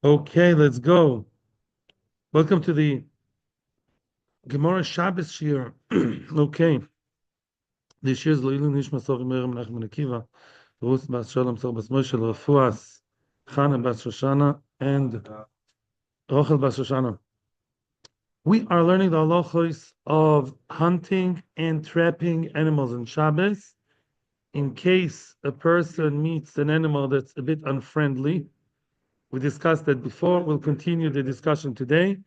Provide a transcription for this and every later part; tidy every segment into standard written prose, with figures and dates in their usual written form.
Okay, let's go. Welcome to the Gemara Shabbos Shir. Okay, this year's Leilu Nishma Sofi Merem Nachman Akiva, Ruth Bas Shalom Sor Bas Moshe Refuas, Chana Bas Shoshana, and Rochel Bas Shoshana. We are learning the halachos of hunting and trapping animals on Shabbos. In case a person meets an animal that's a bit unfriendly, we discussed that before. We'll continue the discussion today.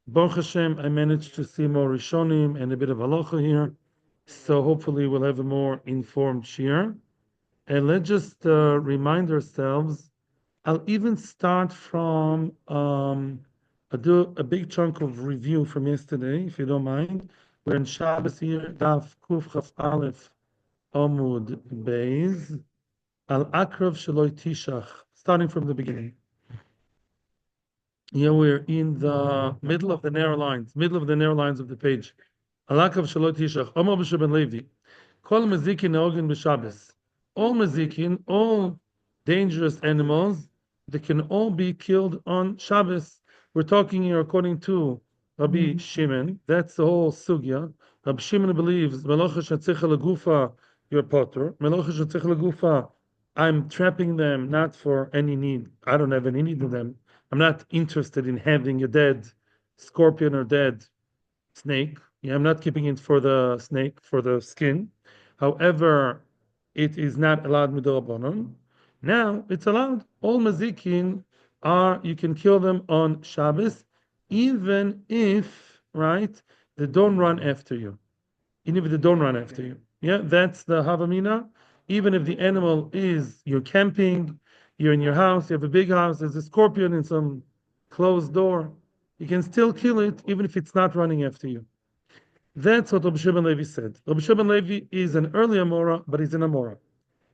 Baruch Hashem, I managed to see more Rishonim and a bit of halacha here. So hopefully we'll have a more informed shir. And let's just remind ourselves. I'll even start from, I'll do a big chunk of review from yesterday, if you don't mind. We're in Shabbos here, Daf Kuf Chaf Aleph Amud Beis, Al Akrav Shaloi Tishach, starting from the beginning. Here we're in the middle of the narrow lines of the page. Alakav Shalot Yishach, Omar B'Shua ben Levi. Kol Mazikin Neogin B'Shabbos. All Mazikin, all dangerous animals, they can all be killed on Shabbos. We're talking here according to Rabbi Shimon. That's the whole sugya. Rabbi Shimon believes Melocha Shatzicha Legufa, you're potter. Melocha Shatzicha Legufa, I'm trapping them not for any need. I don't have any need of them. I'm not interested in having a dead scorpion or dead snake. I'm not keeping it for the snake, for the skin. However, it is not allowed midorabanan. Now it's allowed. All mazikin you can kill them on Shabbos, even if, right, they don't run after you. Even if they don't run after you. Yeah, that's the Havamina. Even if the animal you're camping, you're in your house, you have a big house, there's a scorpion in some closed door, you can still kill it even if it's not running after you. That's what Rabbi Shimon Levi said. Rabbi Shimon Levi is an early Amora, but he's an Amora.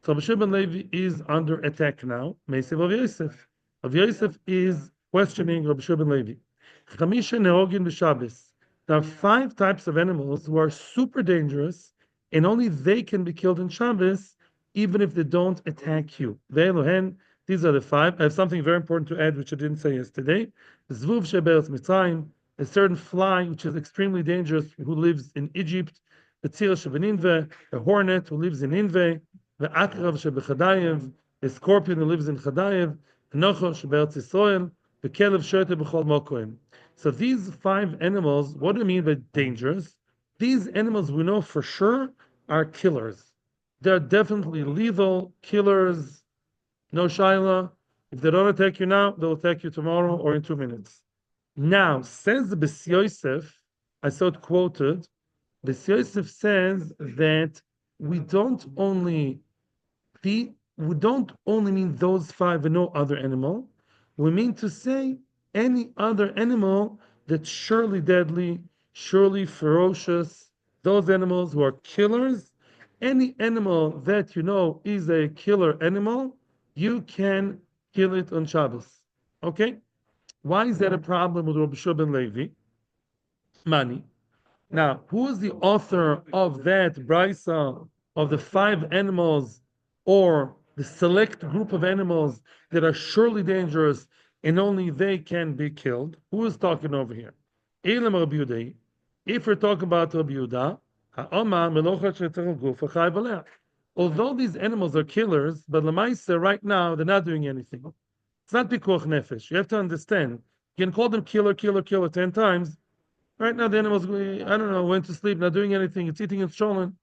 So Rabbi Shimon Levi is under attack now. Meisiv Rav Yosef. Rav Yosef is questioning Rabbi Shimon Levi. Chamisha neogin b'Shabbos. There are 5 types of animals who are super dangerous, and only they can be killed in Shabbos, even if they don't attack you. These are the 5. I have something very important to add, which I didn't say yesterday. Zvuv sheberetz Mitzrayim, a certain fly which is extremely dangerous, who lives in Egypt. Tzir shebeninve, a hornet who lives in Ninveh. The akrav shebechadayev, a scorpion who lives in Chadayev. Nocho sheberetz Yisrael, the kelev shote b'chol mokoim. So these 5 animals, what do you mean by dangerous? These animals we know for sure are killers. They're definitely lethal killers. No shaila. If they don't attack you now, they'll attack you tomorrow or in 2 minutes. Now, says the Bes Yosef, I saw it quoted, Bes Yosef says that we don't only mean those 5 and no other animal. We mean to say any other animal that's surely deadly, surely ferocious, those animals who are killers, any animal that you know is a killer animal, you can kill it on Shabbos. Okay? Why is that a problem with Rabbi Shua ben Levi? Money. Now, who is the author of that brisa of the 5 animals or the select group of animals that are surely dangerous and only they can be killed? Who is talking over here? Elam Rabbi Yudai. If we're talking about Rabbi Yehuda, although these animals are killers, but Lamaisa right now they're not doing anything. It's not pikuach nefesh. You have to understand. You can call them killer, killer, killer 10 times. Right now the animals, I don't know, went to sleep, not doing anything. It's eating its sholin.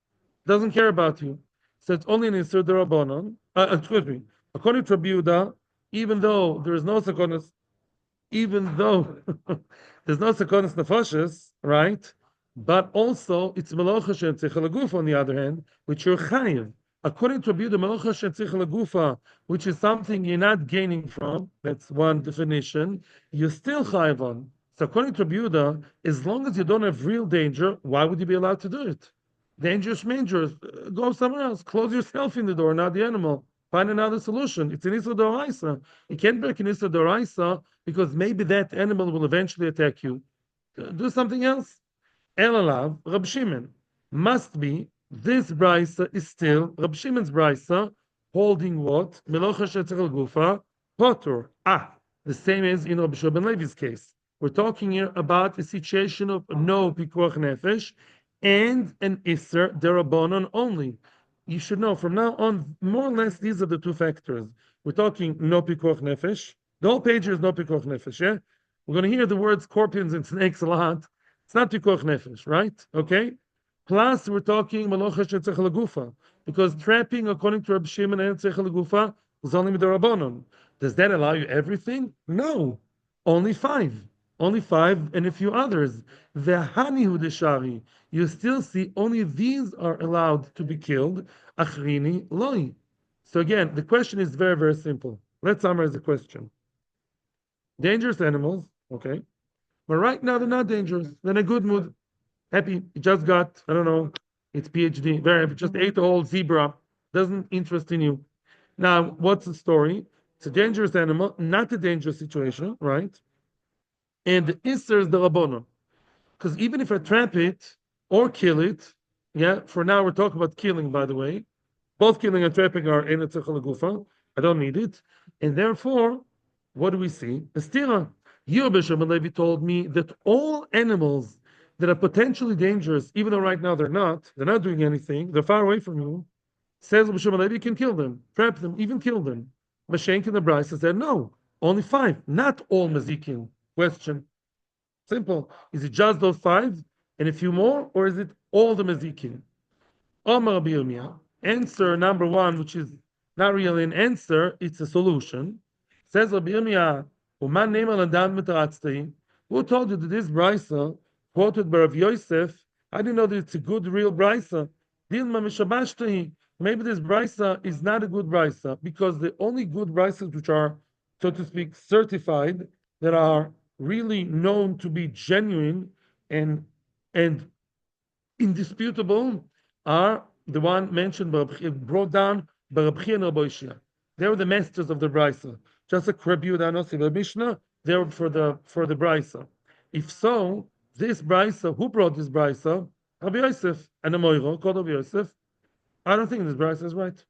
Doesn't care about you. So it's only an Isur Darabanan. Excuse me. According to Rabbi Yehuda, even though there is no sakonis, even though there's no sakonis nefashis, right? But also it's melocha she'entzich lagufa on the other hand, which you're chayiv. According to Rabbi Yehuda, melocha she'entzich lagufa, which is something you're not gaining from, that's one definition, you're still chayiv on. So according to Rabbi Yehuda, as long as you don't have real danger, why would you be allowed to do it? Dangerous, go somewhere else. Close yourself in the door, not the animal. Find another solution. It's an Issa Doraisa. You can't break an Issa Doraisa because maybe that animal will eventually attack you. Do something else. Elalav, Rab Shimon. Must be, this brisa is still Rab Shimon's brisa, holding what? Melocha shetzich gufa, potur. The same as in Rabbi Shua ben Levi's case. We're talking here about a situation of no pikuach nefesh and an isser derabanan only. You should know from now on, more or less, these are the two factors. We're talking no pikuach nefesh. The whole page is no pikuach nefesh. Yeah, we're going to hear the words scorpions and snakes a lot. It's not pikuach nefesh, right? Okay. Plus, we're talking malocha shetzech lagufa, because trapping, according to Rabbi Shimon and tzech lagufa, is only midarabanan. Does that allow you everything? No, only five. Only five and a few others. V'hanihu deshari. You still see only these are allowed to be killed. Achrini loi. So again, the question is very, very simple. Let's summarize the question. Dangerous animals, okay. But right now they're not dangerous. They're in a good mood. Happy. You just got, I don't know, it's PhD. Very happy. Just ate a whole zebra. Doesn't interest in you. Now, what's the story? It's a dangerous animal, not a dangerous situation, right? And the Isser is the Rabbonon. Because even if I trap it or kill it, yeah, for now we're talking about killing, by the way. Both killing and trapping are in a gufa. I don't need it. And therefore, what do we see? The stira. Yobesham Levi told me that all animals that are potentially dangerous, even though right now they're not doing anything, they're far away from you, says B'Shem Levi, you can kill them, trap them, even kill them. Mashenk in the Brisa said, no, only five, not all mazikin. Question. Simple. Is it just those five and a few more, or is it all the mazikin? Omar Biyumia. Answer number one, which is not really an answer, it's a solution. Says Rabbi Yirmiyah, "Uman ne'eman l'adam mitaratztei." Who told you that this brisa quoted by Rav Yosef? I didn't know that it's a good, real brisa. Dilma mishabashtei. Maybe this brisa is not a good brisa because the only good brisas which are, so to speak, certified, that are really known to be genuine and indisputable, are the one mentioned by brought down by Rabbi Chia and Rabbi Ishia. They were the masters of the brisa. Just like Rabbi Yehuda Anossi by Mishnah, they were for the brisa. If so, this brisa, who brought this brisa? Rabbi Yosef and a Moiro called Rabbi Yosef. I don't think this brisa is right.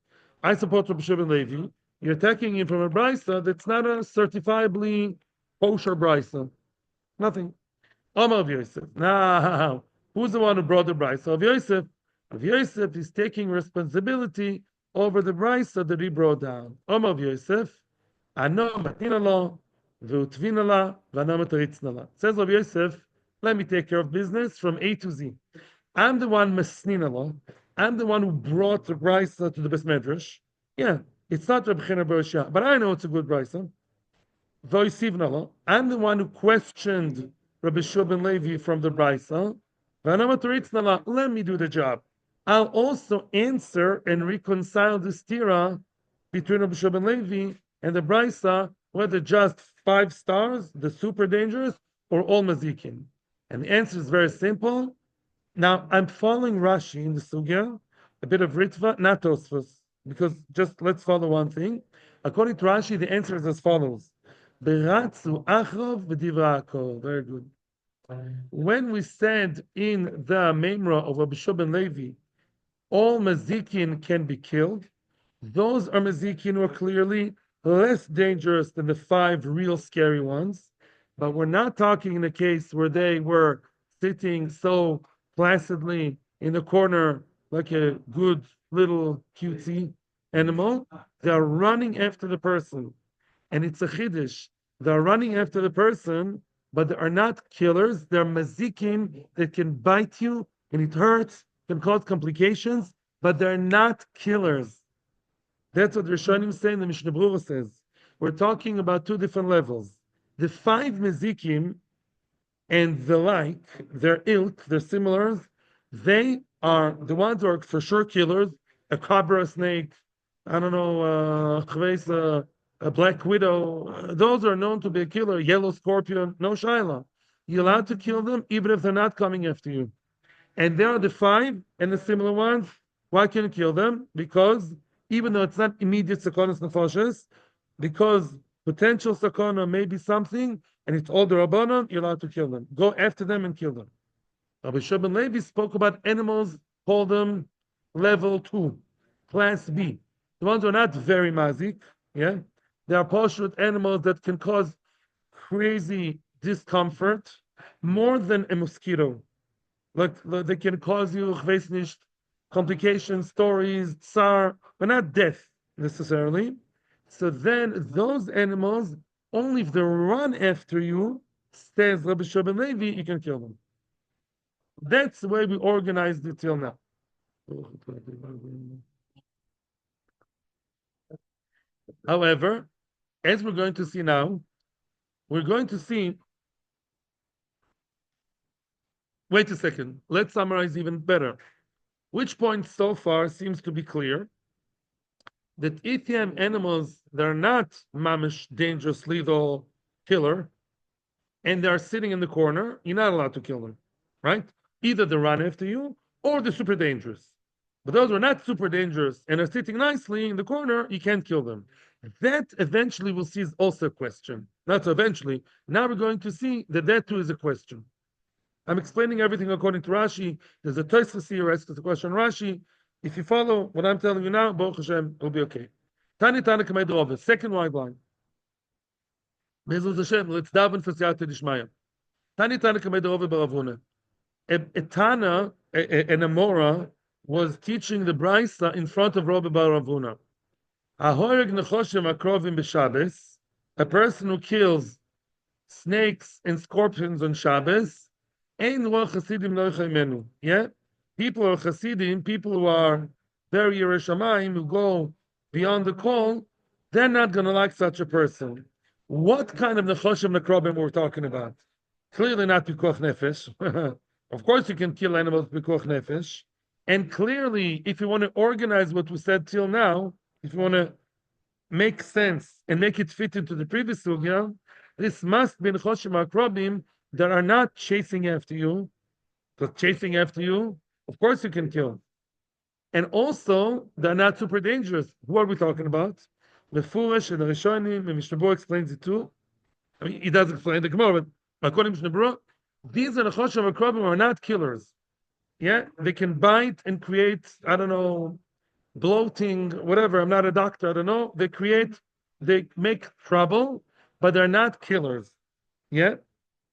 I support Rabbi Shimon Levi. You're attacking him from a brisa that's not a certifiably kosher brisa. Nothing. Amar Rabbi Yosef. Now, who's the one who brought the brisa? Rabbi Yosef. Rabbi Yosef is taking responsibility over the brisa that he brought down. Amar Rabbi Yosef. Ano matina lo, v'utvina la, v'ano mataritzna la. Says Rabbi Yosef, let me take care of business from A to Z. I'm the one mesnina lo. I'm the one who brought the brisa to the best medrash. Yeah, it's not Rabbi Chena Bereshia, but I know it's a good brisa. V'oisivna lo. I'm the one who questioned Rabbi Shua ben Levi from the brisa. V'ano mataritzna la. Let me do the job. I'll also answer and reconcile the stira between Rabbi Shua ben Levi and the brisa, whether just 5 stars, the super dangerous, or all mazikin. And the answer is very simple. Now, I'm following Rashi in the sugya, a bit of Ritva, not Tosfos, because just let's follow one thing. According to Rashi, the answer is as follows. Beratzu achrov v'divrako. Very good. When we said in the Memra of Rabbi Shua ben Levi, all mazikin can be killed, those are mazikin who are clearly less dangerous than the 5 real scary ones. But we're not talking in a case where they were sitting so placidly in the corner like a good little cutesy animal. They're running after the person. And it's a chiddush. They're running after the person, but they are not killers. They're mazikin that can bite you and it hurts, can cause complications, but they're not killers. That's what Rishonim say, and the Mishnah Berurah says. We're talking about 2 different levels. The 5 mazikim and the like, their ilk, their similars, they are the ones who are for sure killers. A cobra, a snake, I don't know, a black widow. Those are known to be a killer. Yellow scorpion, no shaila. You're allowed to kill them even if they're not coming after you. And there are the 5 and the similar ones. Why can't you kill them? Because even though it's not immediate sakonas nefashis, because potential sakona may be something, and it's all the rabbanon, you're allowed to kill them. Go after them and kill them. Rabbi Shua ben Levi spoke about animals, call them level 2, class B. The ones who are not very mazik, yeah? They are poshut animals that can cause crazy discomfort, more than a mosquito. Like they can cause you, ich weiß nicht, complications, stories, tsar, but not death necessarily. So then those animals, only if they run after you, says Rabbi Shimon Levi, you can kill them. That's the way we organized it till now. However, as we're going to see now, we're going to see. Wait a second. Let's summarize even better. Which point so far seems to be clear that if you have animals that are not mamish, dangerous, lethal killer, and they are sitting in the corner, you're not allowed to kill them, right? Either they run after you or they're super dangerous. But those who are not super dangerous and are sitting nicely in the corner, you can't kill them. That eventually we'll see is also a question. Not so eventually. Now we're going to see that that too is a question. I'm explaining everything according to Rashi. There's a Tosfos here asks the question Rashi. If you follow what I'm telling you now, Baruch Hashem, it'll be okay. Tani Tana Kamed Rove, second wide line. Bezos Hashem, let's daven for Siyata Dishmaya. Tani Tana Kamed Rove Baravuna. A Tana, an Amora, was teaching the Brisa in front of Rabbi Baravuna. Ahorig Nechoshem Akrovim B'Shabbos, a person who kills snakes and scorpions on Shabbos, yeah, people are Hasidim, people who are very Yerushalayim, who go beyond the call, they're not going to like such a person. What kind of Nechoshem Nekrobim we're talking about? Clearly not Pikuach Nefesh. Of course you can kill animals Pikuach Nefesh. And clearly, if you want to organize what we said till now, if you want to make sense and make it fit into the previous sugya, this must be Nechoshem Nekrobim that are not chasing after you, because chasing after you, of course you can kill. And also, they're not super dangerous. Who are we talking about? Mefurish and the Rishonim, and Mishnah Berurah explains it too. I mean, he does explain the Gemara, but according to Mishnah Berurah, these are the Choshev Akrobim are not killers. Yeah, they can bite and create, I don't know, bloating, whatever. I'm not a doctor, I don't know. They make trouble, but they're not killers. Yeah.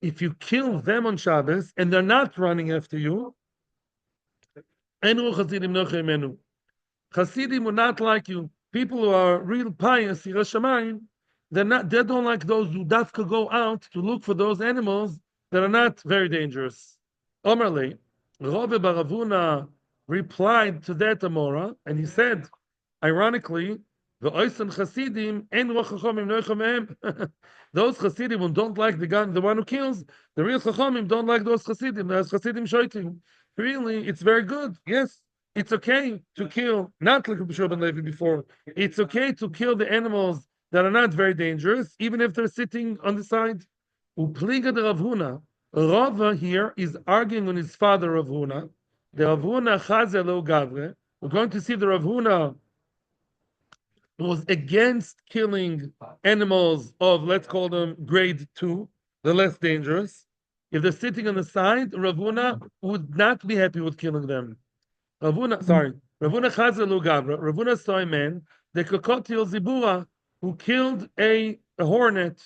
If you kill them on Shabbos and they're not running after you, Chasidim will not like you. People who are real pious, they don't like those who dafka go out to look for those animals that are not very dangerous. Omerle, Rabbi Baravuna replied to that Amora, and he said, ironically, the Oysan Chasidim and those Chasidim who don't like the one who kills, the real Chachamim don't like those Chasidim. There's Chasidim shoitim. Really, it's very good. Yes, it's okay to kill, not like Rabbi Ben Levi before. It's okay to kill the animals that are not very dangerous, even if they're sitting on the side. Upliga de Rav Huna. Rava here is arguing on his father Rav Huna. The Rav Huna Chazel Lo Gavre. We're going to see the Rav Huna was against killing animals of, let's call them grade 2, the less dangerous. If they're sitting on the side, Rav Huna would not be happy with killing them. Rav Huna Chazel Lo Gavre. Rav Huna saw a man, the Kokotil Zibura, who killed a hornet,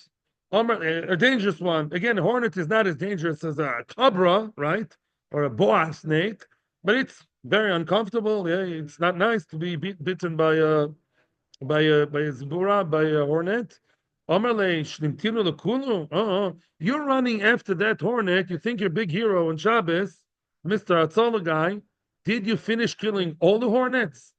a dangerous one. Again, a hornet is not as dangerous as a cobra, right? Or a boa snake, but it's very uncomfortable. Yeah, it's not nice to be bitten by a zibura, by a hornet. You're running after that hornet. You think you're a big hero on Shabbos, Mr. Atzola guy. Did you finish killing all the hornets?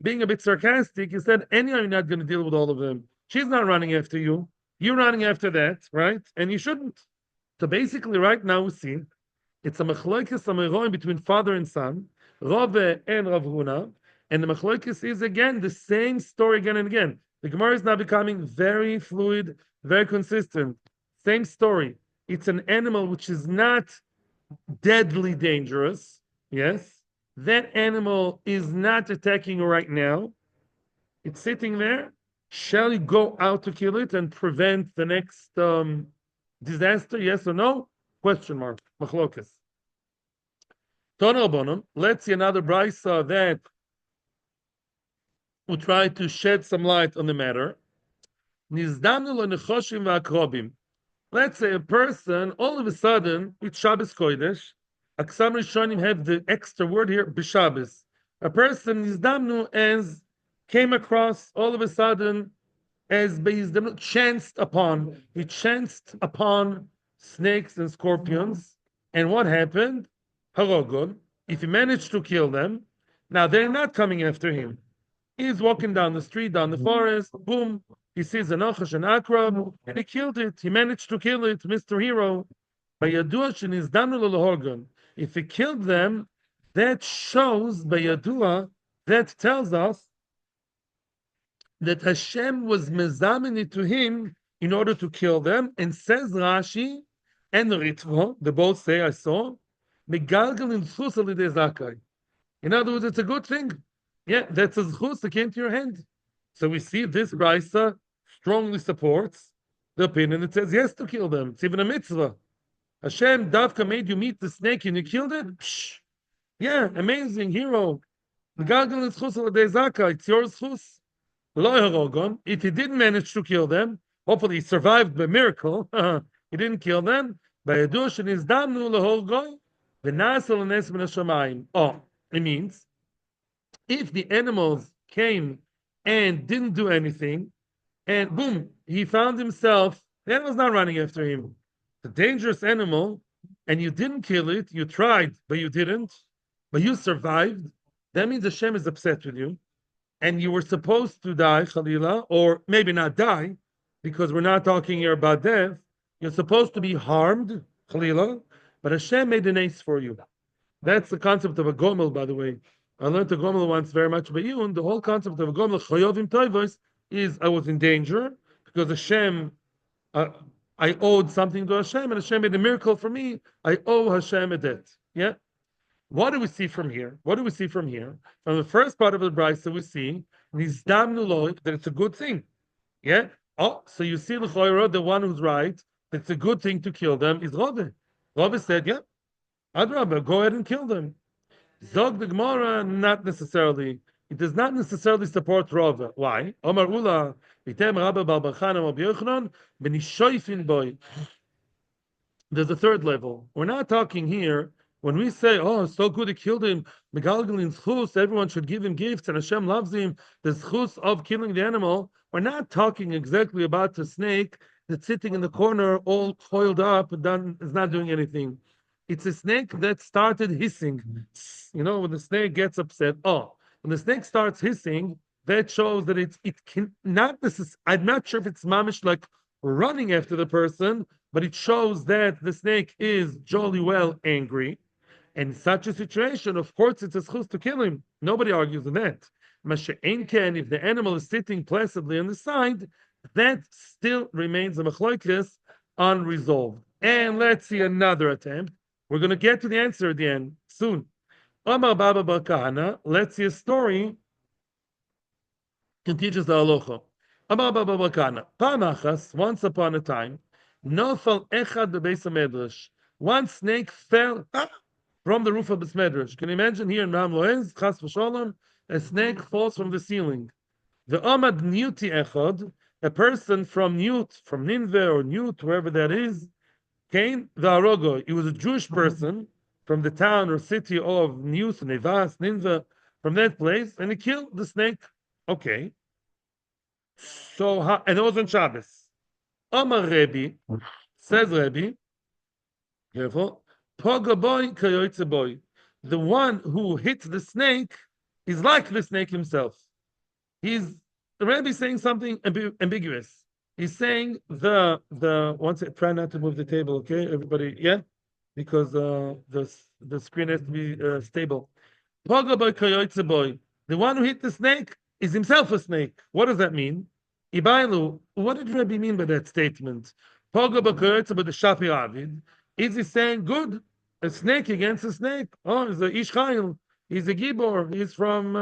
Being a bit sarcastic, he said, anyhow, you're not going to deal with all of them. She's not running after you. You're running after that, right? And you shouldn't. So basically, right now we see it's a machloikis ameroim between father and son, Rave and Rav Huna, and the machloikis is again the same story again and again. The Gemara is now becoming very fluid, very consistent. Same story. It's an animal which is not deadly dangerous. Yes, that animal is not attacking you right now. It's sitting there. Shall you go out to kill it and prevent the next disaster? Yes or no? Question mark. Machlokas. Tono Bonon. Let's see another brisa that will try to shed some light on the matter. Nizdamnu lo nechoshim v'akrobim. let's say a person, all of a sudden, it's Shabbos Kodesh. Aksam Rishonim have the extra word here, b'Shabbos. A person is damnu as came across all of a sudden as he chanced upon snakes and scorpions. And what happened? Harogon. If he managed to kill them, now they're not coming after him. He's walking down the street, down the forest, boom, he sees an Achash, an Akrab, and he killed it. He managed to kill it, Mr. Hero. If he killed them, that shows, that tells us that Hashem was mezamin to him in order to kill them, and says Rashi and Ritvo, they both say, I saw, Megalgal in Zakai. In other words, it's a good thing. Yeah, that's a zchus that came to your hand. So we see this brisa strongly supports the opinion that says yes to kill them. It's even a mitzvah. Hashem Davka made you meet the snake and you killed it. Psh. Yeah, amazing hero. It's your zchus. If he didn't manage to kill them, hopefully he survived by miracle. He didn't kill them. Oh, it means if the animals came and didn't do anything, and boom, he found himself, the animal's not running after him. It's a dangerous animal, and you didn't kill it, you tried, but you didn't, but you survived, that means Hashem is upset with you, and you were supposed to die, Khalila, or maybe not die, because we're not talking here about death, you're supposed to be harmed, Khalila, but Hashem made an ace for you. That's the concept of a gomel, by the way. I learned a gomel once very much by you, and the whole concept of a gomel, chayovim toivos, is I was in danger because Hashem, I owed something to Hashem, and Hashem made a miracle for me. I owe Hashem a debt. Yeah. What do we see from here? What do we see from here? From the first part of the brisa, we see that it's a good thing. Yeah. Oh, so you see the one who's right. It's a good thing to kill them. Is Rabbi. Rabbi said, yeah, Adrabah, go ahead and kill them. Zog the Gemara, not necessarily. It does not necessarily support Rava. Why? Omar Ula, Vitem Rabba Balbachanam Rabbi Yochanan, Benishoifin boy. There's a third level. We're not talking here, when we say, oh, it's so good he killed him, Megalgalin Zchus, everyone should give him gifts, and Hashem loves him, the Zchus of killing the animal. We're not talking exactly about the snake that's sitting in the corner, all coiled up, and is not doing anything. It's a snake that started hissing. You know, when the snake gets upset, when the snake starts hissing, that shows that it can not necessarily, I'm not sure if it's mamish like running after the person, but it shows that the snake is jolly well angry. And in such a situation, of course, it's a schus to kill him. Nobody argues with that. If the animal is sitting placidly on the side, that still remains a machloikis unresolved. And let's see another attempt. We're going to get to the answer at the end soon. Amar Baba Bar Kahana, let's see a story that teaches the halacha. Amar Baba Bar Kahana, Pamachas, once upon a time, Nofal Echad bebeis hamedrash. One snake fell from the roof of the medrash. Can you imagine here in Ram Loez, Chas v'Sholom, a snake falls from the ceiling. The Amad Nuti Echad, a person from Nut, from Nineveh or Nut, wherever that is, came the Arogo. He was a Jewish person from the town or city of Nut, Nevas, Nineveh, from that place, and he killed the snake. Okay. So, and it was on Shabbos. Amar Rebbe, says Rebbe, careful, Poga boy, kayoitze boy. The one who hit the snake is like the snake himself. The Rebbe is saying something ambiguous. He's saying once try not to move the table, okay, everybody, yeah, because the screen has to be stable. Poga boy, kayoitze boy. The one who hit the snake is himself a snake. What does that mean? Ibailu, what did Rebbe mean by that statement? Poga boy, kayoitze boy, the Shafi Avid. Is he saying good? A snake against a snake? Oh, he's a Ish Chayil. He's a Gibor. He's from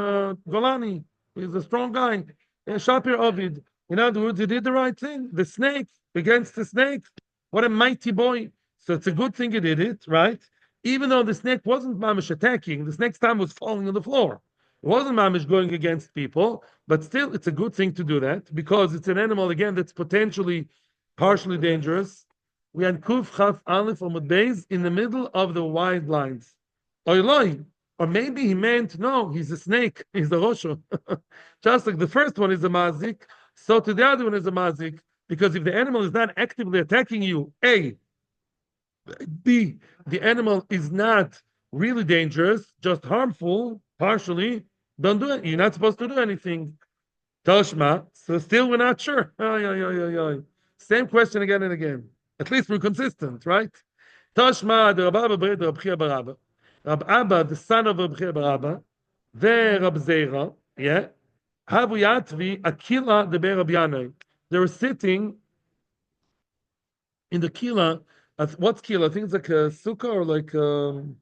Golani. He's a strong guy. Shapir Ovid. In other words, he did the right thing. The snake against the snake. What a mighty boy. So it's a good thing he did it, right? Even though the snake wasn't mamish attacking, the snake's time was falling on the floor. It wasn't mamish going against people, but still it's a good thing to do that because it's an animal, again, that's potentially partially dangerous. We had Kuf Chaf Aleph Amud Beis in the middle of the wide lines. Oiloi. Or maybe he meant, no, he's a snake, he's a Rosho. Just like the first one is a Mazik, so to the other one is a Mazik. Because if the animal is not actively attacking you, A, B, the animal is not really dangerous, just harmful, partially, don't do it. You're not supposed to do anything. Toshma, so still we're not sure. Ay, ay, ay, ay, ay. Same question again and again. At least we're consistent, right? Toshma, the Rab Abba bred Rab Chia bar Abba. Rab Abba, the son of Rab Chia bar Abba, the Rab Zeira, yeah, Havu Yatvi, Akila, the Be'er Rab Yanai. They were sitting in the Kila. What's Kila? I think it's like a sukkah or like some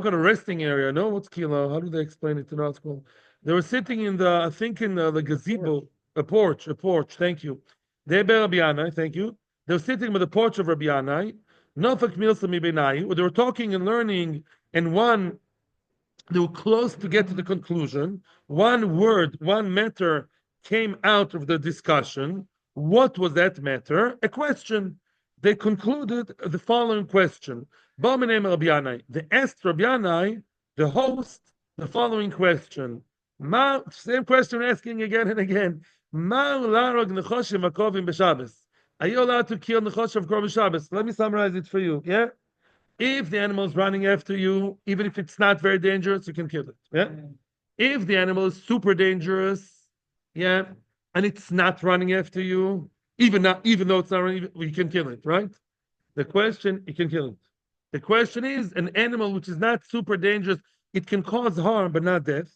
kind of resting area. No, what's Kila? How do they explain it to us? They were sitting in the, I think in the gazebo, a porch. Thank you. They be Rabbi Yanai, thank you. They were sitting by the porch of Rabbi Yanai. Nofak milsa mi benai. They were talking and learning, and they were close to get to the conclusion. One word, one matter came out of the discussion. What was that matter? A question. They concluded the following question. They asked Rabbi Yanai, the host, the following question. Same question asking again and again. Are you allowed to kill nechoshev kor b'Shabbos? Let me summarize it for you. Yeah? If the animal is running after you, even if it's not very dangerous, you can kill it. Yeah. If the animal is super dangerous, yeah, and it's not running after you, even though it's not running, you can kill it, right? The question, you can kill it. The question is, an animal which is not super dangerous, it can cause harm but not death,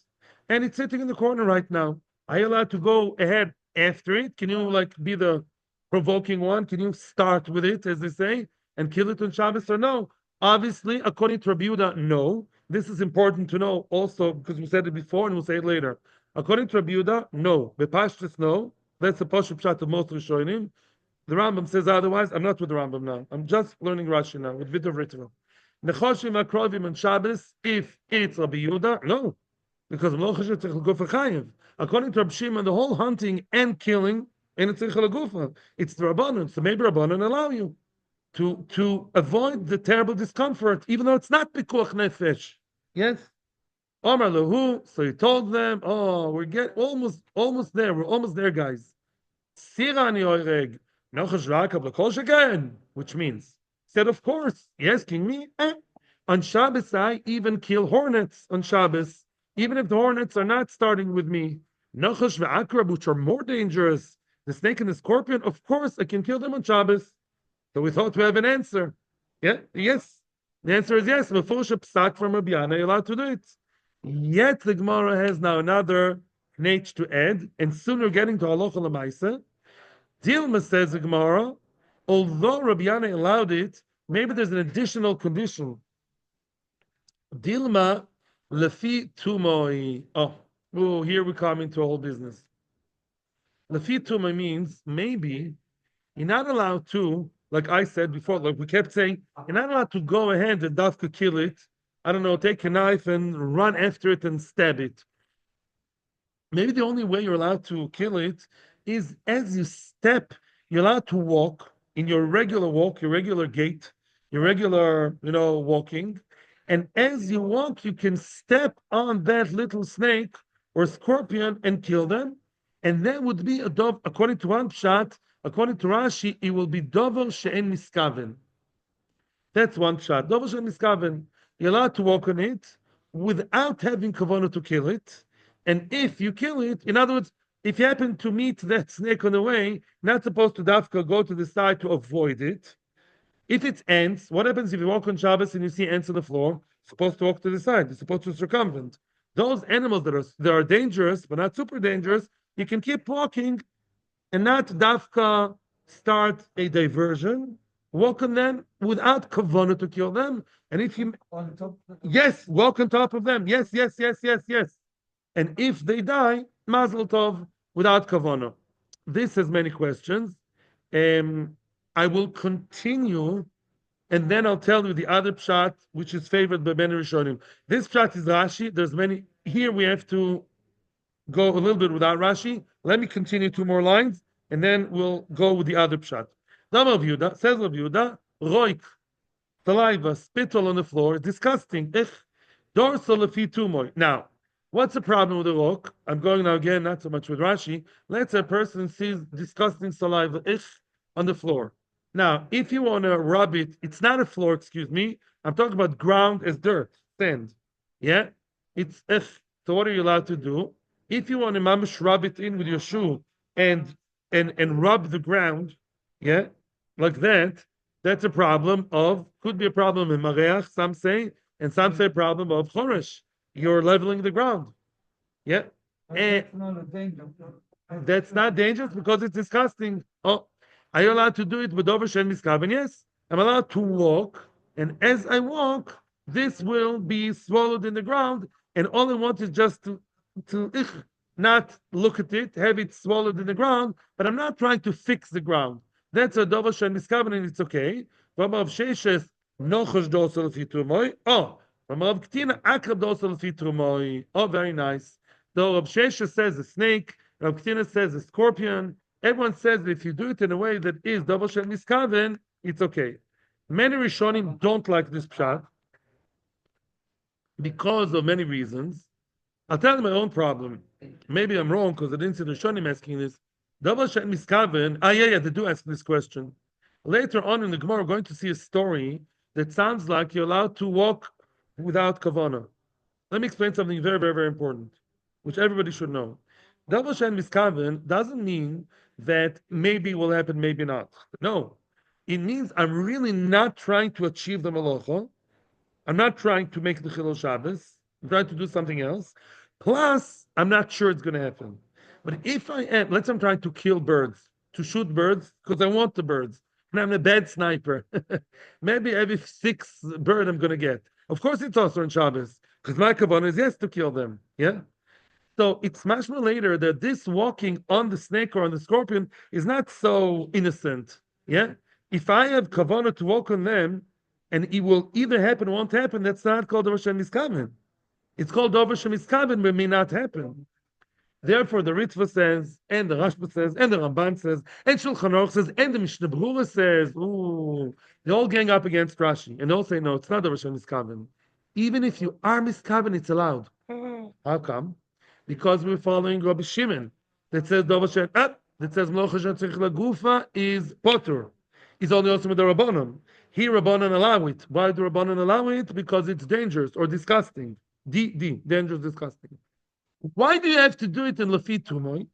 and it's sitting in the corner right now. Are you allowed to go ahead after it? Can you like be the provoking one? Can you start with it, as they say, and kill it on Shabbos or no? Obviously, according to Rabbi Yehuda, no. This is important to know also because we said it before and we'll say it later. According to Rabbi Yehuda, no. Bepashtus, no. That's the Pashup Pshat of most Rishonim. The Rambam says otherwise. I'm not with the Rambam now. I'm just learning Rashi now with Vidov Ritva. Nechoshim Akrovim on Shabbos, if it's Rabbi Yehuda, no. Because according to Rabbi Shimon, the whole hunting and killing, and it's it's the Rabbanon. So maybe Rabbanon allow you to avoid the terrible discomfort, even though it's not pikuach nefesh. Yes. Omar lahu. So he told them, "Oh, we're almost there. We're almost there, guys." Sirani oireg nochash rakab l'kol shegen, which means said, "Of course, you're asking me. On Shabbos, I even kill hornets on Shabbos, even if the hornets are not starting with me. Nochash ve'akrab, which are more dangerous, the snake and the scorpion. Of course, I can kill them on Shabbos." So we thought we have an answer. Yeah, yes. The answer is yes. Mefurish psak from Rabbi Yana, you're allowed to do it. Yet the Gemara has now another nate to add, and soon we're getting to halacha l'maisa. Dilma says the Gemara, although Rabbi Yana allowed it, maybe there's an additional condition. Dilma lefi tumoi. Oh, here we come into a whole business. Lefi tumoi means maybe you're not allowed to, like I said before, like we kept saying, you're not allowed to go ahead and dafka kill it. I don't know, take a knife and run after it and stab it. Maybe the only way you're allowed to kill it is as you step, you're allowed to walk in your regular walk, your regular gait, your regular, walking. And as you walk, you can step on that little snake or scorpion and kill them. And that would be a dove, according to one pshat, according to Rashi, it will be dover she'en miskaven. That's one pshat. Dover she'en miskaven. You're allowed to walk on it without having kavanah to kill it. And if you kill it, in other words, if you happen to meet that snake on the way, not supposed to dafka go to the side to avoid it. If it's ants, what happens if you walk on Shabbos and you see ants on the floor? You're supposed to walk to the side. You're supposed to circumvent. Those animals that are dangerous, but not super dangerous, you can keep walking and not dafka start a diversion. Walk on them without kavanah to kill them. And if you walk on top of them. Yes. And if they die, mazel tov, without kavanah. This has many questions. I will continue, and then I'll tell you the other pshat, which is favored by many Rishonim. This pshat is Rashi. There's many. Here we have to go a little bit without Rashi. Let me continue 2 more lines, and then we'll go with the other pshat. Dama of Yehuda, says of Yehuda, roik, saliva, spittle on the floor, disgusting. Dorsal lefi tumoy. Now, what's the problem with the rock? I'm going now again, not so much with Rashi. Let's say a person sees disgusting saliva on the floor. Now, if you want to rub it, it's not a floor, excuse me. I'm talking about ground as dirt, sand. Yeah? It's So what are you allowed to do? If you want to mamish rub it in with your shoe and and rub the ground, yeah, like that, that's a problem of could be a problem in mareach, some say, and some say problem of choresh. You're leveling the ground. Yeah. And that's not dangerous because it's disgusting. Oh, are you allowed to do it with overshen miskaven? Yes. I'm allowed to walk, and as I walk, this will be swallowed in the ground, and all I want is just to not look at it, have it swallowed in the ground, but I'm not trying to fix the ground. That's a dover shen miskaven, and it's okay. From of sheishes nochosh dosel fitrumoy. Oh, from of ktina akrab dosel fitrumoy. Oh, very nice. Though Rav Shesha says a snake, Rav Ktina says a scorpion. Everyone says that if you do it in a way that is double shel miskaven, it's okay. Many Rishonim don't like this pshat because of many reasons. I'll tell you my own problem. Maybe I'm wrong because I didn't see the Rishonim asking this. Double shel miskaven. Yeah, they do ask this question. Later on in the Gemara, we're going to see a story that sounds like you're allowed to walk without kavanah. Let me explain something very, very, very important, which everybody should know. Double shen miskaven doesn't mean that maybe will happen, maybe not. No, it means I'm really not trying to achieve the malacha. I'm not trying to make the chilul Shabbos. I'm trying to do something else. Plus, I'm not sure it's going to happen. But if I am, let's say I'm trying to kill birds, to shoot birds, because I want the birds, and I'm a bad sniper. Maybe every sixth bird I'm going to get. Of course, it's also on Shabbos, because my kavanah is yes to kill them. Yeah. So it's much more later that this walking on the snake or on the scorpion is not so innocent. Yeah. If I have kavanah to walk on them, and it will either happen or won't happen, that's not called Dover Shem Miskaven. It's called Dover Shem Miskaven, but may not happen. Therefore, the Ritva says, and the Rashba says, and the Ramban says, and Shulchan Aruch says, and the Mishnah Berurah says, ooh, they all gang up against Rashi, and they all say, no, it's not Dover Shem Miskaven. Even if you are Miskaven, it's allowed. How come? Because we're following Rabbi Shimon that says Dover Shem, that says Mlocha Shem Tzarich Lagufa is Potter. Is only also with the Rabbanon. Here, Rabbanon allow it. Why do Rabbanon allow it? Because it's dangerous or disgusting. Dangerous, disgusting. Why do you have to do it in Lafit Tumoy?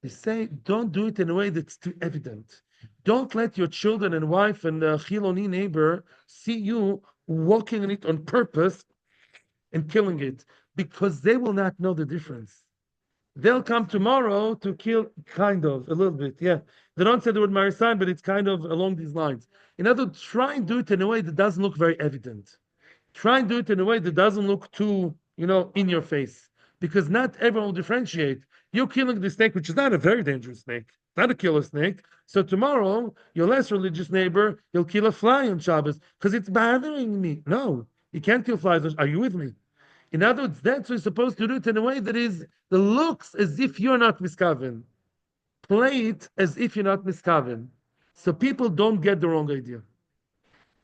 They say, don't do it in a way that's too evident. Don't let your children and wife and Chiloni neighbor see you walking on it on purpose and killing it, because they will not know the difference. They'll come tomorrow to kill, kind of, a little bit, yeah. They don't say the word Marisan, but it's kind of along these lines. In other words, try and do it in a way that doesn't look very evident. Try and do it in a way that doesn't look too, in your face. Because not everyone will differentiate. You're killing the snake, which is not a very dangerous snake, not a killer snake. So tomorrow, your less religious neighbor, he'll kill a fly on Shabbos because it's bothering me. No, you can't kill flies. Are you with me? In other words, that's what you're supposed to do it in a way that looks as if you're not miskaven. Play it as if you're not miskaven. So people don't get the wrong idea.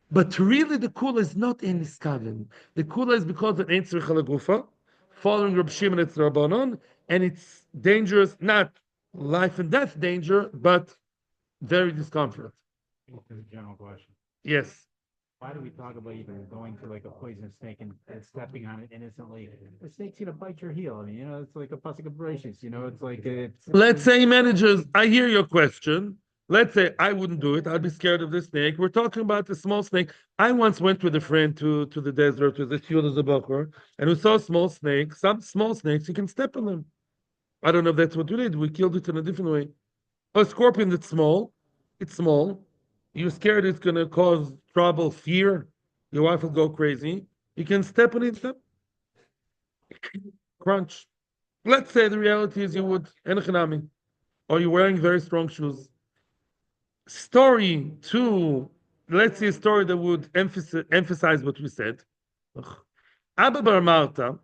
But really the kula is not in miskaven. The kula is because it ain't tzricha legufa, following Reb Shimon it's Rabbanon, and it's dangerous, not life and death danger, but very discomfort. This is a general question. Yes. Why do we talk about even going to like a poisonous snake and stepping on it innocently? The snake's gonna bite your heel. I mean, it's like a pasuk of Bereshis. It's like Let's say he manages. I hear your question. Let's say I wouldn't do it. I'd be scared of the snake. We're talking about the small snake. I once went with a friend to the desert with the Shield Zabakar, and we saw a small snake. Some small snakes, you can step on them. I don't know if that's what we did. We killed it in a different way. A scorpion that's small, it's small. You're scared it's going to cause trouble, fear. Your wife will go crazy. You can step on it, step. Crunch. Let's say the reality is you would, enechanami, or you're wearing very strong shoes. Story two, let's see a story that would emphasize what we said. Abba Bar Malta,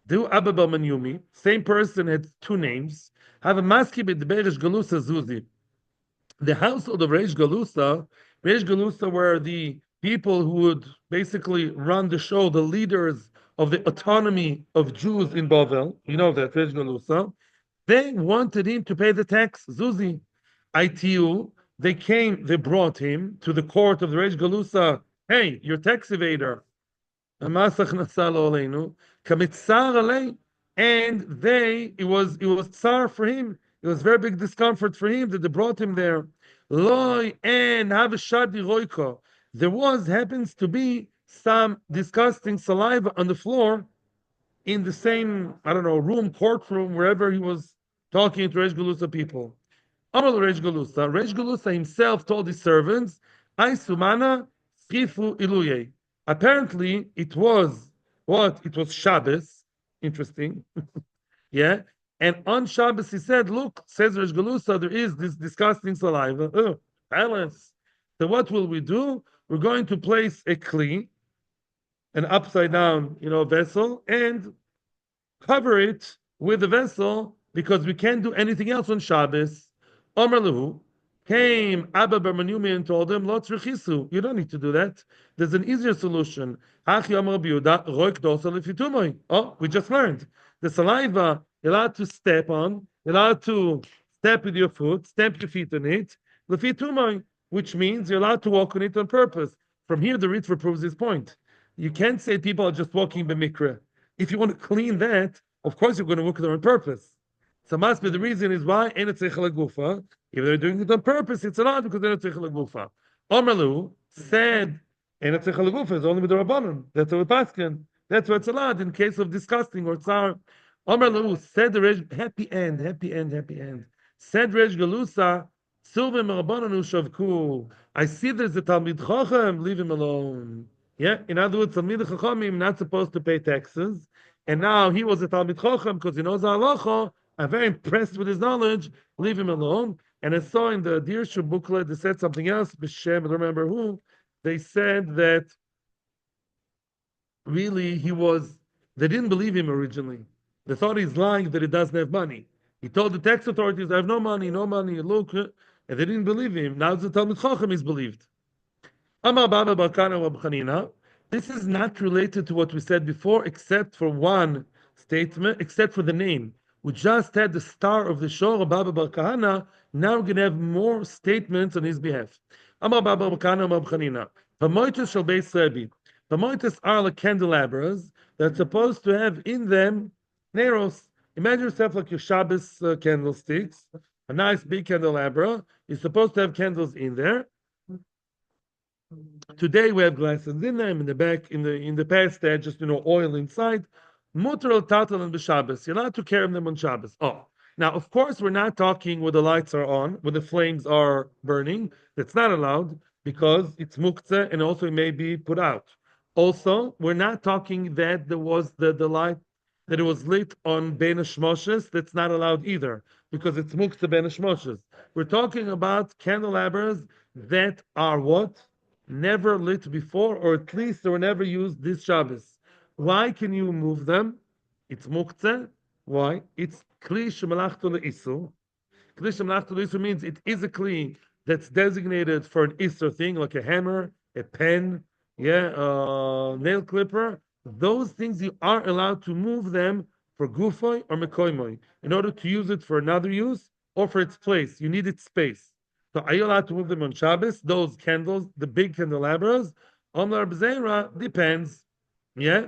do Abba Bar Manyumi, same person had two names, have a maski b'dberish galusa zuzi. the household of Reish Galusa were the people who would basically run the show, the leaders of the autonomy of Jews in Bavel. You know that, Reish Galusa. They wanted him to pay the tax, Zuzi. ITU, they brought him to the court of the Reish Galusa. Hey, you're tax evader. המס הכנסה לא עלינו, כמצר עלי, and it was tsar for him. It was very big discomfort for him that they brought him there. Loi and have a shadi roiko. Happens to be some disgusting saliva on the floor in the same, I don't know, courtroom, wherever he was talking to Reish Galusa people. Amal Reish Galusa himself told his servants, I sumana schifu iluye. Apparently, it was what? It was Shabbos. Interesting. Yeah. And on Shabbos, he said, look, says Reish Galusa, there is this disgusting saliva. Oh, balance. So what will we do? We're going to place a kli, an upside down, vessel, and cover it with the vessel because we can't do anything else on Shabbos. Omer Lehu came Abba Bar Menumi and told him, "Lo tzrichisu." You don't need to do that. There's an easier solution. Hachi Omer Rabbi Yehuda, roik dosa lefitumoi. Oh, we just learned the saliva you're allowed to step on. You're allowed to step with your foot, stamp your feet on it, lefitumoi, which means you're allowed to walk on it on purpose. From here, the Ritva proves his point. You can't say people are just walking b'mikra. If you want to clean that, of course you're going to work there on purpose. So must be the reason is why in gufa. If they're doing it on purpose, it's allowed because they're gufa. Omerlu said in gufa is only with the rabbanon. That's what paskin. That's what's allowed in case of disgusting or tsar. Omerlu said the happy end. Said Reish Galusa, Silvim rabbanon shavku. I see there's a Talmid Chacham, leave him alone. Yeah, in other words, Talmid Chachamim not supposed to pay taxes. And now he was a Talmid Chacham because he knows halacha. I'm very impressed with his knowledge. Leave him alone. And I saw in the Dirshu booklet they said something else. B'Shem, I don't remember who. They said that really they didn't believe him originally. They thought he's lying that he doesn't have money. He told the tax authorities, "I have no money, no money." Look, and they didn't believe him. Now the Talmid Chacham is believed. Amar Baba Bakana Rab Chanina. This is not related to what we said before, except for one statement, except for the name. We just had the star of the show, Rabbi Bar Kahana. Now we're going to have more statements on his behalf. Amar Baba Bar Kahana Rab Chanina. Pamoitus shall base Rebbe. Pamoitus are like candelabras that's supposed to have in them neros. Imagine yourself like your Shabbos candlesticks, a nice big candelabra. You're supposed to have candles in there. Today we have glasses in them in the back. In the past they had just oil inside. Mutar al tatal and b'Shabbos. You're allowed to carry them on Shabbos. Oh, now of course we're not talking where the lights are on, where the flames are burning. That's not allowed because it's muktzah and also it may be put out. Also, we're not talking that there was the light that it was lit on Ben Shmoshes. That's not allowed either because it's muktzah Ben Shmoshes. We're talking about candelabras that are what? Never lit before, or at least they were never used this Shabbos. Why can you move them? It's muktzeh. Why? It's kli shemalachtu le'isu. Kli shemalachtu le'isu means it is a kli that's designated for an isur thing, like a hammer, a pen, a nail clipper. Those things you are allowed to move them for gufoy or mekoimoy in order to use it for another use or for its place. You need its space. So are you allowed to move them on Shabbos? Those candles, the big candelabras, Omar B'Zeira depends. Yeah.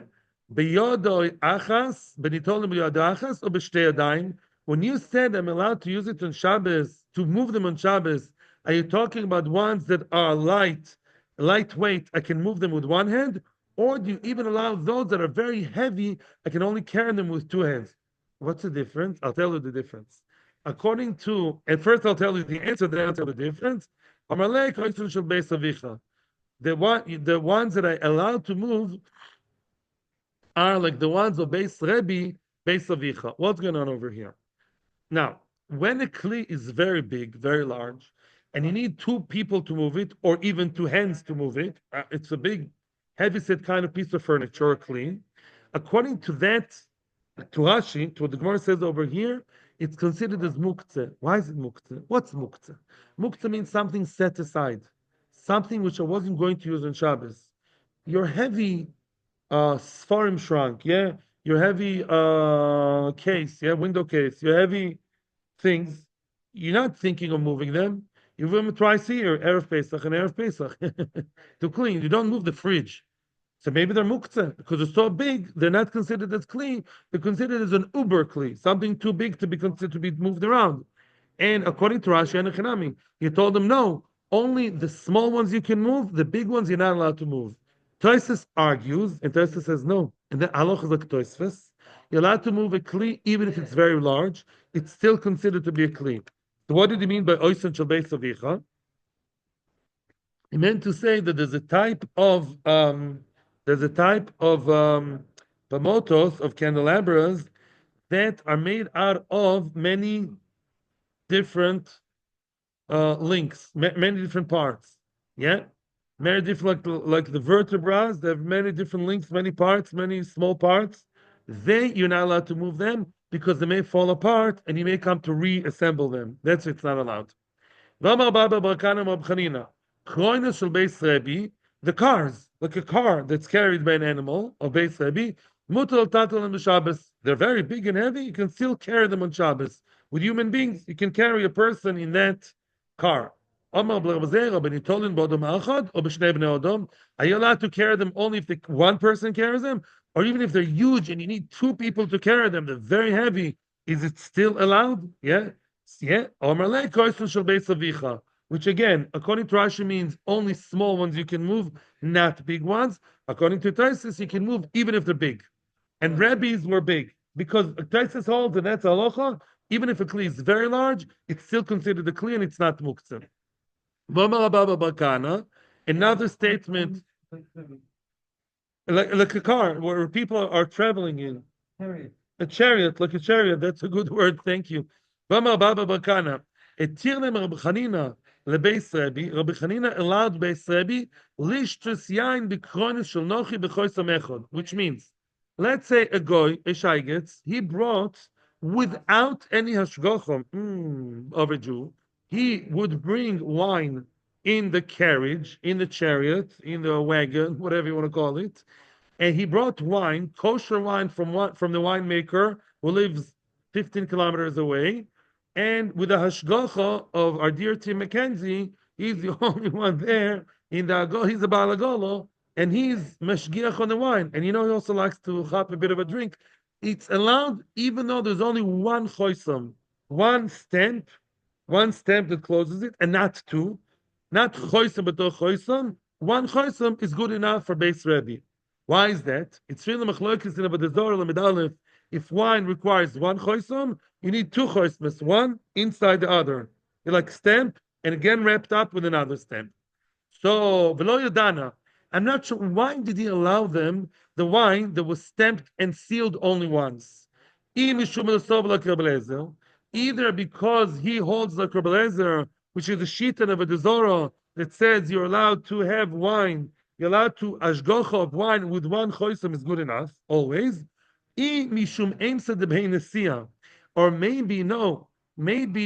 B'yodoi achas, b'nitolim b'yodoi achas, or b'shtei yadayim. When you said I'm allowed to use it on Shabbos, to move them on Shabbos, are you talking about ones that are lightweight? I can move them with one hand, or do you even allow those that are very heavy? I can only carry them with two hands. What's the difference? I'll tell you the difference. According to, at first I'll tell you the answer, then I'll tell you the difference. The ones that I allowed to move are like the ones of Beis Rebbe, Beis Avicha. What's going on over here? Now, when a kli is very big, very large, and you need two people to move it, or even two hands to move it, it's a big, heavy-set kind of piece of furniture, a kli. According to that, to Rashi, to what the Gemara says over here, it's considered as muktzeh. Why is it muktzeh? What's muktzeh? Muktzeh means something set aside, something which I wasn't going to use on Shabbos. Your heavy Sfarim shrunk, yeah? Your heavy case, yeah, window case, your heavy things, you're not thinking of moving them. You move them twice a year, Erev Pesach and Erev Pesach, to clean. You don't move the fridge. So maybe they're muktzeh because they're so big, they're not considered as clean. They're considered as an uber kli, something too big to be considered to be moved around. And according to Rashi and Echanami, he told them no, only the small ones you can move, the big ones you're not allowed to move. Toisus argues, and Toisus says no. And then Aloch is like Toisves. You're allowed to move a kli even if it's very large. It's still considered to be a kli. So what did he mean by Oisan Shel Beis Avicha? He meant to say that there's a type of pamotos, of candelabras that are made out of many different links, many different parts. Yeah, many different like the vertebrae. They have many different links, many parts, many small parts. You're not allowed to move them because they may fall apart and you may come to reassemble them. That's it's not allowed. The cars, like a car that's carried by an animal, or Beis Rebbe, mutal tatal and Shabbos. They're very big and heavy. You can still carry them on Shabbos. With human beings, you can carry a person in that car. Are you allowed to carry them only if one person carries them? Or even if they're huge and you need two people to carry them, they're very heavy. Is it still allowed? Yeah. Yeah. Which again, according to Rashi, means only small ones you can move, not big ones. According to Taisus, you can move even if they're big. And rabbis were big. Because Taisus holds, and that's halacha, even if a kli is very large, it's still considered a kli and it's not muktzah. Another statement, like a car where people are traveling in. A chariot, like a chariot. That's a good word. Thank you. Bama Baba Bakana. Etirlem Rabbi Chanina lebeis Rebbe. Rabbi Chanina allowed beis Rebbe lishtus yain b'kronis shel nochi b'choisam echad, which means, let's say a goy, a shaigetz, he brought without any hashgochim of a Jew, he would bring wine in the carriage, in the chariot, in the wagon, whatever you want to call it, and he brought wine, kosher wine from the winemaker who lives 15 kilometers away, and with the hashgacha of our dear Tim McKenzie, he's the only one there in the he's a balagolo, and he's mashgiach on the wine, and he also likes to chop a bit of a drink. It's allowed even though there's only one choisam, one stamp that closes it, and not two, not choisam but choisam. One choisam is good enough for Beis Rebbe. Why is that? It's really machlokes in the Zohar Lamed Aleph. If wine requires one choisam, you need two choismas, one inside the other. You like stamp and again wrapped up with another stamp. So v'lo yadana. I'm not sure why did he allow them the wine that was stamped and sealed only once. Either because he holds like Rabbi Eliezer, which is a shitan of a Dezorah that says you're allowed to have wine. You're allowed to ashgocha of wine with one choisam is good enough, always. Or maybe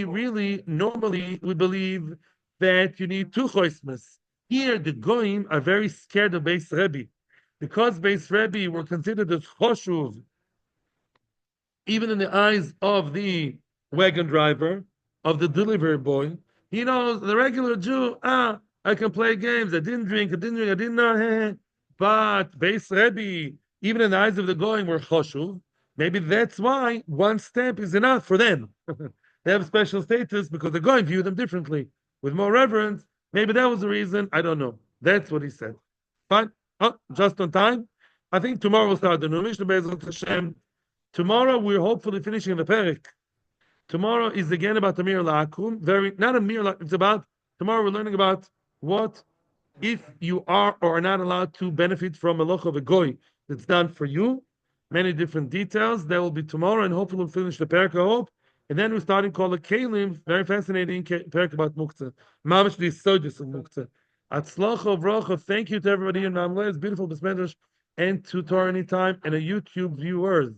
really, normally we believe that you need two choismas. Here, the goyim are very scared of Beis Rebbe. Because Beis Rebbe were considered as choshuv, even in the eyes of the wagon driver, of the delivery boy. He knows the regular Jew, I can play games. I didn't know. But Beis Rebbe, even in the eyes of the goyim, were choshuv. Maybe that's why one stamp is enough for them. They have special status because the goyim view them differently, with more reverence. Maybe that was the reason. I don't know. That's what he said. Fine. Oh, just on time. I think tomorrow we'll start the new Mishnah Be'ezrat Hashem. Tomorrow we're hopefully finishing the Perek. Tomorrow is again about the Mir La'akum. Not a Mir La'akum. It's about, tomorrow we're learning about what if you are or are not allowed to benefit from a loch of a goy that's done for you. Many different details. That will be tomorrow, and hopefully we'll finish the Perek, I hope. And then we're starting called the Kalim, very fascinating Perek about Muktzah. Mamash the Sojus of Muktzah. Atzlacha Vracha, thank you to everybody in Mamle. It's beautiful Besmedrash and to Torah Anytime and a YouTube viewers.